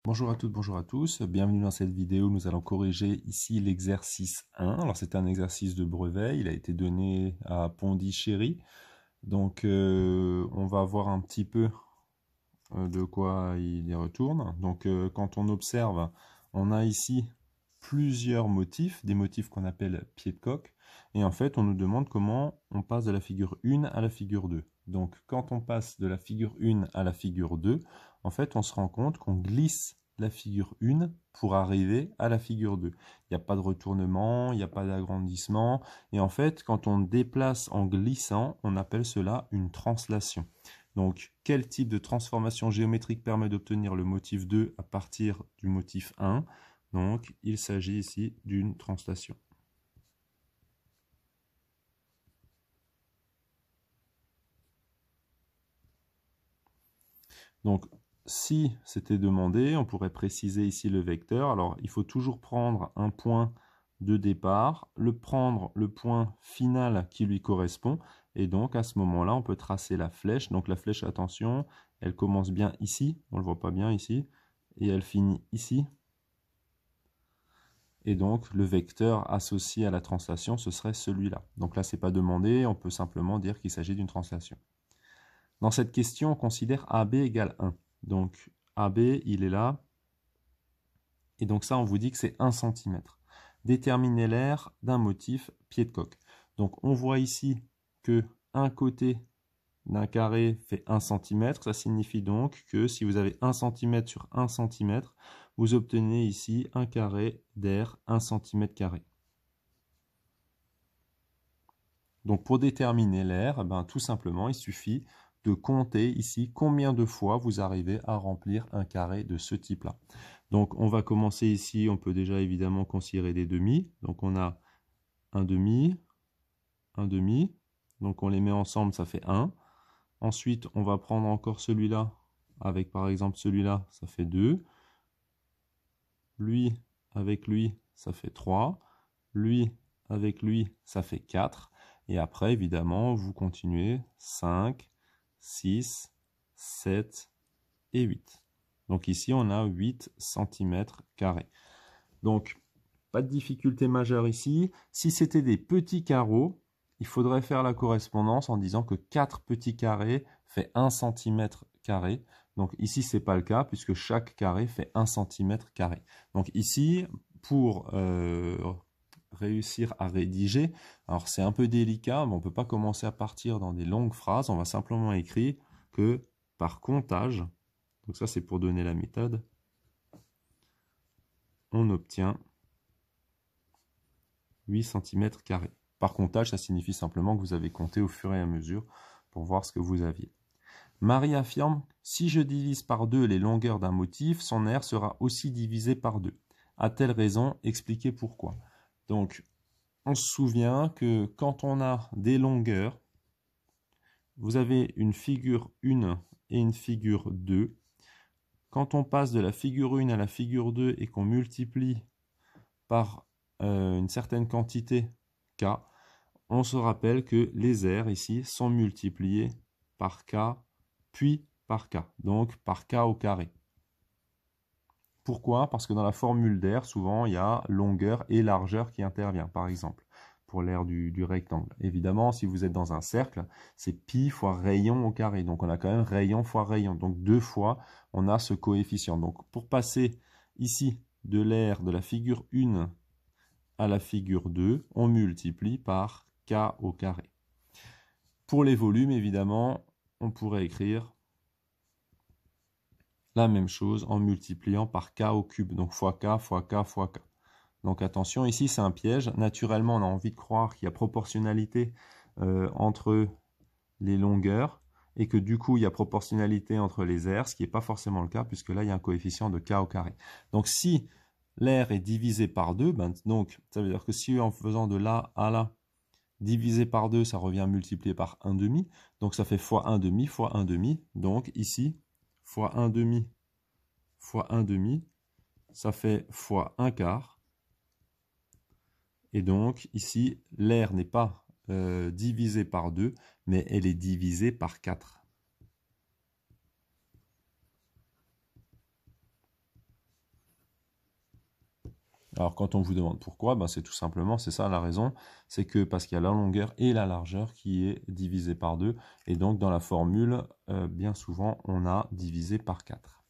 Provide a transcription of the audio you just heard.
Bonjour à toutes, bonjour à tous. Bienvenue dans cette vidéo. Nous allons corriger ici l'exercice 1. Alors c'est un exercice de brevet. Il a été donné à Pondichéry. Donc on va voir un petit peu de quoi il y retourne. Donc quand on observe, on a ici plusieurs motifs, des motifs qu'on appelle pieds de coq. Et en fait, on nous demande comment on passe de la figure 1 à la figure 2. Donc quand on passe de la figure 1 à la figure 2, en fait, on se rend compte qu'on glisse la figure 1 pour arriver à la figure 2. Il n'y a pas de retournement, il n'y a pas d'agrandissement. Et en fait, quand on déplace en glissant, on appelle cela une translation. Donc, quel type de transformation géométrique permet d'obtenir le motif 2 à partir du motif 1? Donc, il s'agit ici d'une translation. Donc, si c'était demandé, on pourrait préciser ici le vecteur. Alors, il faut toujours prendre un point de départ, prendre le point final qui lui correspond, et donc à ce moment-là, on peut tracer la flèche. Donc la flèche, attention, elle commence bien ici, on ne le voit pas bien ici, et elle finit ici. Et donc le vecteur associé à la translation, ce serait celui-là. Donc là, ce n'est pas demandé, on peut simplement dire qu'il s'agit d'une translation. Dans cette question, on considère AB égale 1. Donc AB, il est là. Et donc ça, on vous dit que c'est 1 cm. Déterminez l'aire d'un motif pied de coq. Donc on voit ici que un côté d'un carré fait 1 cm. Ça signifie donc que si vous avez 1 cm sur 1 cm, vous obtenez ici un carré d'aire 1 cm carré. Donc pour déterminer l'aire, tout simplement, il suffit de compter ici combien de fois vous arrivez à remplir un carré de ce type-là. Donc on va commencer ici, on peut déjà évidemment considérer des demi. Donc on a un demi, donc on les met ensemble, ça fait 1. Ensuite, on va prendre encore celui-là, avec par exemple celui-là, ça fait 2. Lui, avec lui, ça fait 3. Lui, avec lui, ça fait 4. Et après, évidemment, vous continuez 5, 6, 7 et 8. Donc ici, on a 8 cm carrés. Donc, pas de difficulté majeure ici. Si c'était des petits carreaux, il faudrait faire la correspondance en disant que 4 petits carrés fait 1 cm carré. Donc ici, ce n'est pas le cas puisque chaque carré fait 1 cm carré. Donc ici, pour réussir à rédiger, alors c'est un peu délicat, mais on ne peut pas commencer à partir dans des longues phrases. On va simplement écrire que par comptage, donc ça c'est pour donner la méthode, on obtient 8 cm carrés. Par comptage, ça signifie simplement que vous avez compté au fur et à mesure pour voir ce que vous aviez. Marie affirme, si je divise par 2 les longueurs d'un motif, son aire sera aussi divisée par 2. A-t-elle raison? Expliquez pourquoi. Donc, on se souvient que quand on a des longueurs, vous avez une figure 1 et une figure 2. Quand on passe de la figure 1 à la figure 2 et qu'on multiplie par une certaine quantité k, on se rappelle que les aires ici sont multipliées par k, puis par k, donc par k au carré. Pourquoi? Parce que dans la formule d'aire, souvent, il y a longueur et largeur qui intervient, par exemple, pour l'aire du rectangle. Évidemment, si vous êtes dans un cercle, c'est pi fois rayon au carré. Donc, on a quand même rayon fois rayon. Donc, 2 fois, on a ce coefficient. Donc, pour passer ici de l'aire de la figure 1 à la figure 2, on multiplie par k au carré. Pour les volumes, évidemment, on pourrait écrire la même chose en multipliant par k au cube, donc fois k fois k fois k. Donc attention, ici c'est un piège. Naturellement, on a envie de croire qu'il y a proportionnalité entre les longueurs et que du coup, il y a proportionnalité entre les aires, ce qui n'est pas forcément le cas puisque là, il y a un coefficient de k au carré. Donc si l'aire est divisé par 2, donc ça veut dire que si en faisant de là à là, divisé par 2, ça revient multiplié par 1,5. Donc ça fait fois 1,5 fois 1,5. Donc ici, fois 1,5 fois 1,5, ça fait fois 1 quart. Et donc ici, l'aire n'est pas divisée par 2, mais elle est divisée par 4. Alors quand on vous demande pourquoi, ben, c'est tout simplement, c'est ça la raison, c'est que parce qu'il y a la longueur et la largeur qui est divisée par 2, et donc dans la formule, bien souvent, on a divisé par 4.